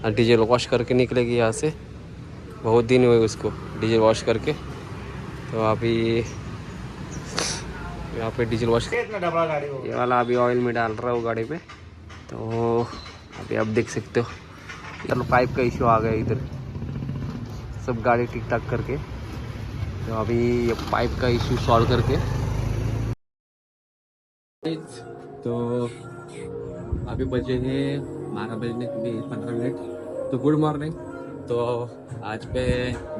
Diesel wash करके निकलेगी यहाँ से। बहुत दिन हुए उसको डीजल वॉश करके। तो अभी यहाँ पे डीजल वॉश ये वाला अभी ऑयल में डाल रहा हूँ गाड़ी पे। तो अभी आप देख सकते हो चलो पाइप का इशू आ गया इधर, सब गाड़ी ठीक ठाक करके। तो अभी ये पाइप का इशू सॉल्व करके तो अभी बजे हैं 12 बजने के लिए 15 मिनट। तो गुड मॉर्निंग। तो आज पे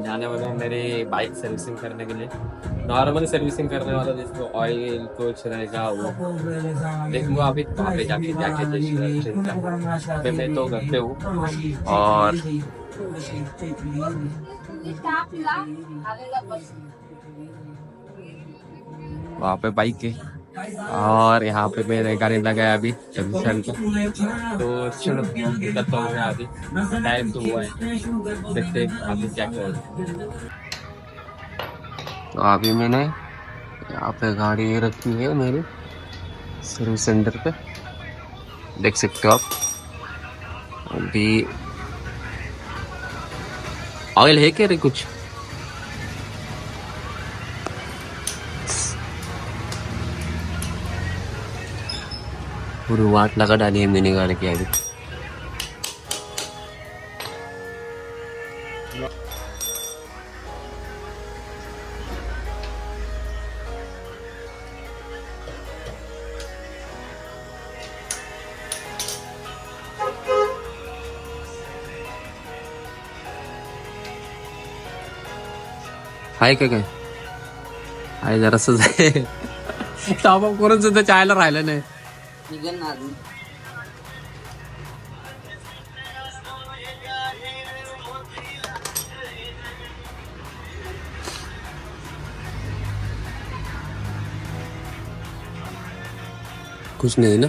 जाने वाले हैं मेरी बाइक सर्विसिंग करने के लिए। नॉर्मल सर्विसिंग करने वाला जिसको ऑयल कुछ रहेगा वो देखूंगा अभी वहाँ पे जाके मैं तो घर पे हूँ और वहाँ पे बाइक है और यहाँ पे मैंने गाड़ी लगाया अभी सर्विस का। तो चलो करता हूँ मैं अभी, टाइम तो हुआ है, देखते हैं अभी क्या करें। तो अभी मैंने यहाँ पे गाड़ी रखी है मेरी सर्विस सेंटर पे, देख सकते हो आप। अभी ऑयल है क्या रे कुछ? पूरी वाट लगा डाली है मैंने गाड़ी की अभी। हाय काय काय हाय जरासंच आहे टॉपअप करून सुद्धा चायला राहिलं नाही। कुछ नहीं ना।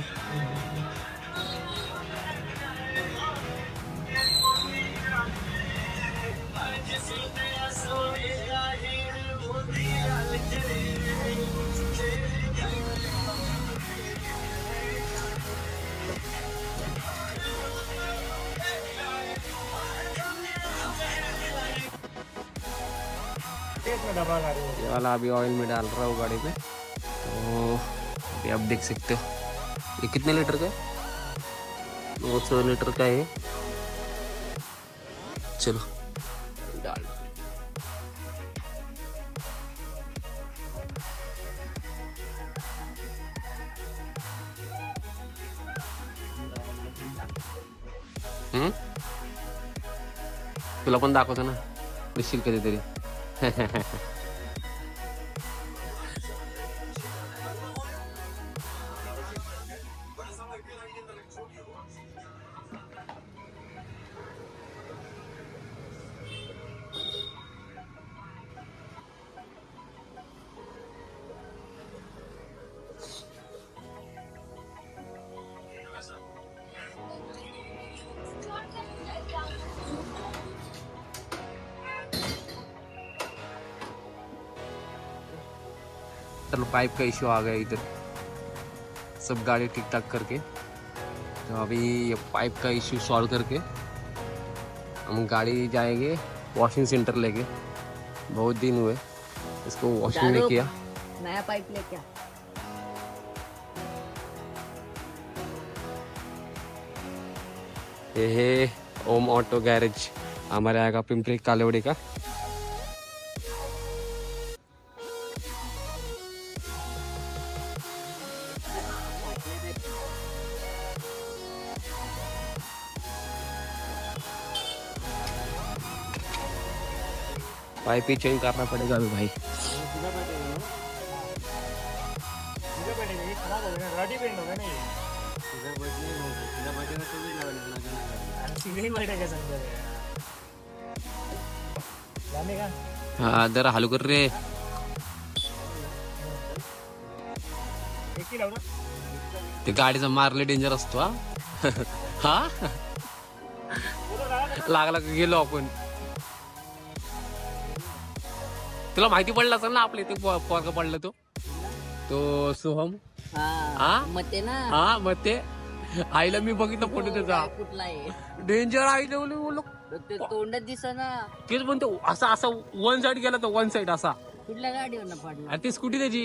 ये वाला अभी ऑयल में डाल रहा हूँ गाड़ी पे। तो अभी आप देख सकते हो ये कितने लीटर का है? 200 लीटर का है। चलो डाल। तुला पण दाखवतो ना दिसशील कधीतरी चलो पाइप का इशू आ गया इधर, सब गाड़ी ठीक ठाक करके। तो अभी ये पाइप का इशू सॉल्व करके हम गाड़ी जाएंगे वॉशिंग सेंटर लेके। बहुत दिन हुए इसको वॉशिंग नहीं किया। नया पाइप लेके आ। ये है ओम ऑटो गैरेज, हमारे आएगा पिंपरी कालेवड़ी का। पाइप ही चेंज करना पड़ेगा अभी भाई। हाँ जरा हलू कर रे। ते गाडीचा मारले डेंजर असतो हा हा लागला की गेलो आपण। तुला माहिती पडलं असेल ना आपल्या इथे पोरगा पडला तो सोहम। हाँ मते ना। हाँ मते आईला मी बघितलं फोटो त्याचा, कुठला आहे डेंजर आईला बोललो. ते तोंडच दिसना. तेच म्हणतो, असा असा वन साइड गेला, तो वन साइड असा. कुठल्या गाडीवर पडला? अरे ती स्कूटी त्याची,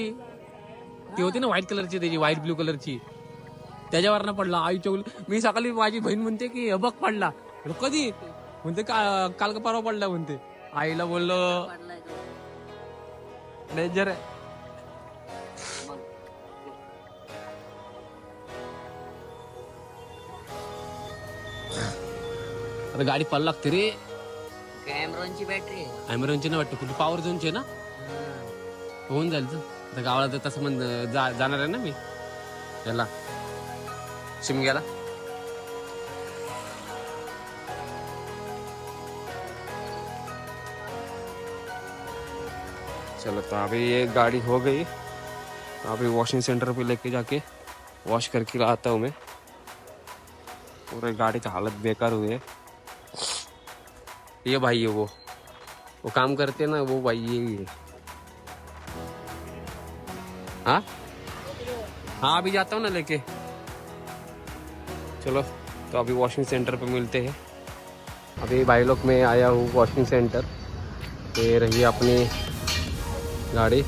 ती होती ना व्हाईट कलरची, त्याची व्हाईट ब्लू कलरची, त्याच्यावरनं पडला. आईच्या मी सकाळी माझी बहीण म्हणते की बघ पडला. कधी म्हणते काल का परवा पडला म्हणते. आईला बोललो पडलाय तो. डेंजर आहे. आता गाडी पडला लागते रे. कॅमेरॉनची बॅटरी आहे. अमेरॉनची ना वाटतं, कुठे पॉवर झोनची आहे ना. होऊन जाईल तर. आता गावाला तर तसं म्हण जाणार आहे ना मी याला, शिमग्याला. चलो तो अभी ये गाड़ी हो गई, तो अभी वॉशिंग सेंटर पे लेके जाके वॉश करके लाता हूँ मैं. पूरे गाड़ी का हालत बेकार हुई है. ये भाई है वो काम करते हैं ना वो भाई, ये हाँ हाँ अभी जाता हूँ ना लेके. चलो तो अभी वॉशिंग सेंटर पे मिलते हैं. अभी भाई लोग मैं आया हूँ वॉशिंग सेंटर. ये रही अपनी गाड़ी.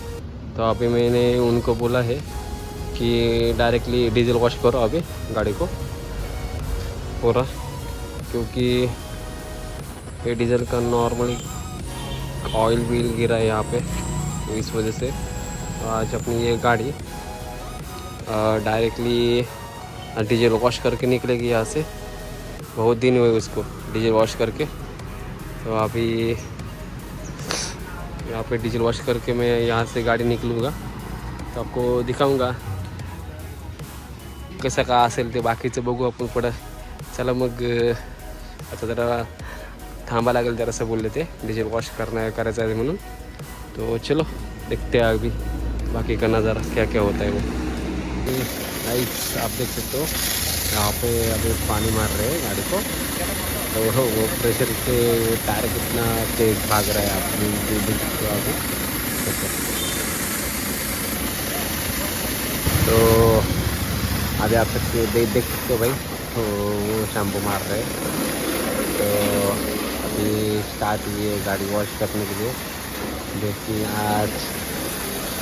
तो अभी मैंने उनको बोला है कि डायरेक्टली डीजल वॉश करो अभी गाड़ी को पूरा, क्योंकि ये डीजल का नॉर्मली ऑयल व्हील गिरा है यहाँ पे, तो इस वजह से आज अपनी ये गाड़ी डायरेक्टली डीजल वॉश करके निकलेगी यहाँ से. बहुत दिन हुए उसको डीजल वॉश करके. तो अभी यहाँ पे डीजल वॉश करके मैं यहाँ से गाड़ी निकलूँगा, तो आपको दिखाऊंगा कसं का असेल ते. बाकीचं बघू आपण पुढं. चला मग आता जरा थांबा लागेल जरासं बोलले ते, डीजल वॉश करायचं आहे म्हणून. तो चलो देखते हैं अभी बाकी का नज़ारा क्या क्या होता है वो. गाइस आप देख सकते हो यहाँ पे अभी पानी मार रहे हैं गाड़ी को. तो वो प्रेशर से वो टायर कितना तेज भाग रहा है आप देख सकते हो अभी. तो अभी आप देख सकते हो भाई, तो वो शैम्पू मार रहे हैं. तो अभी स्टार्ट हुई है गाड़ी वॉश करने के लिए. देखिए आज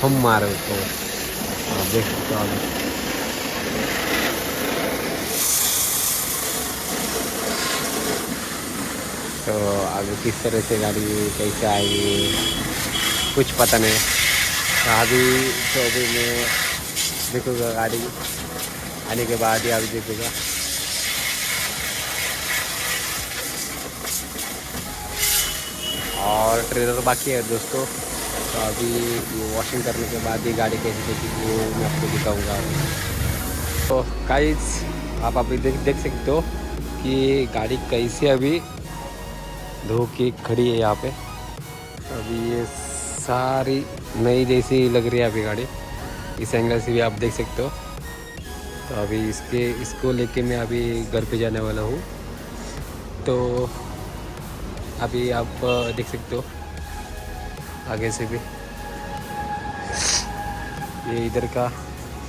हम मारे तो देख सकते हो अभी. तो अभी किस तरह से गाड़ी कैसे आएगी कुछ पता नहीं. तो अभी मैं देखूँगा गाड़ी आने के बाद ही अभी देखूँगा. और ट्रेलर बाकी है दोस्तों. तो अभी वॉशिंग करने के बाद ही गाड़ी कैसी कैसी वो मैं आपको दिखाऊँगा. तो गाइस आप अभी देख सकते हो कि गाड़ी कैसे अभी धो के खड़ी है यहाँ पे. अभी ये सारी नई जैसी लग रही है अभी गाड़ी. इस एंगल से भी आप देख सकते हो. तो अभी इसको लेके मैं अभी घर पे जाने वाला हूँ. तो अभी आप देख सकते हो आगे से भी ये इधर का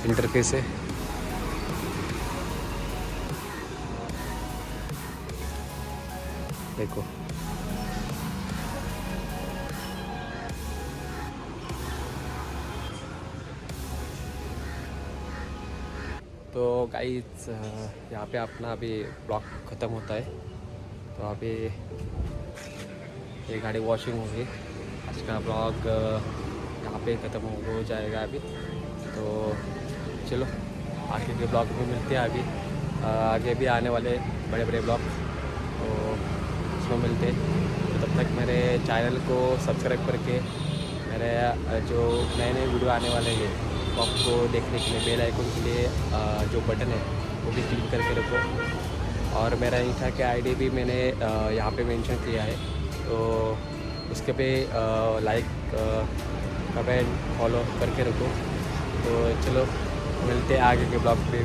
इंटरफेस है. देखो तो गाइस यहाँ पे अपना अभी ब्लॉग ख़त्म होता है. तो अभी ये गाड़ी वॉशिंग होगी. आज का ब्लॉग यहाँ पे ख़त्म हो जाएगा अभी. तो चलो आगे के ब्लॉग में मिलते हैं. अभी आगे भी आने वाले बड़े बड़े ब्लॉग, तो उसमें मिलते हैं. तो तब तक मेरे चैनल को सब्सक्राइब करके मेरे जो नए नए वीडियो आने वाले हैं तो आपको देखने के लिए बेल आइकन के लिए जो बटन है वो भी क्लिक करके रखो. और मेरा इंस्टा के आईडी भी मैंने यहाँ पे मेंशन किया है, तो उसके पे लाइक कमेंट फॉलो करके रखो. तो चलो मिलते हैं आगे के ब्लॉग पे.